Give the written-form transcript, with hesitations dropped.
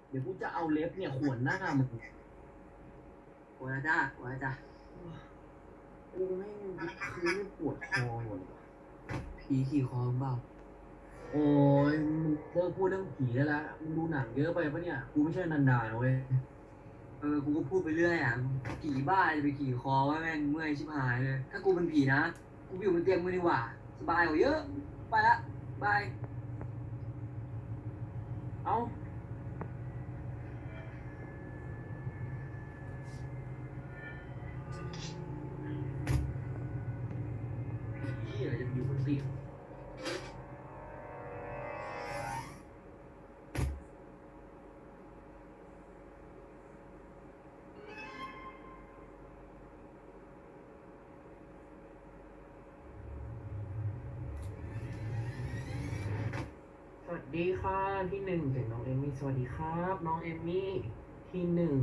เดี๋ยวกูจะเอาเล็บเนี่ยข่วนหน้ามึงหัวละจ้าหัวละจ้ากูไม่คือไม่ปวดคอหมด ผีขี่คอมึงเปล่าโอ้ยมึงเลิกพูดเรื่องผีได้ละมึงดูหนังเยอะไปปะเนี่ยกูไม่ใช่นันดานะเว้ยกูก็พูดไปเรื่อยอ่ะผีบ้าจะไปขี่คอว่าแม่งเมื่อยชิบหายเลยถ้ากูเป็นผีนะกูอยู่บนเตียงมึงดีกว่าสบายกว่าเยอะไปละบายเอ้าผีอะไรจะอยู่บนเตียงสวัสดีค่ะที่หนึ่งจากน้องเอมมี่สวัสดีครับน้องเอมมี่ที่หนึ่ง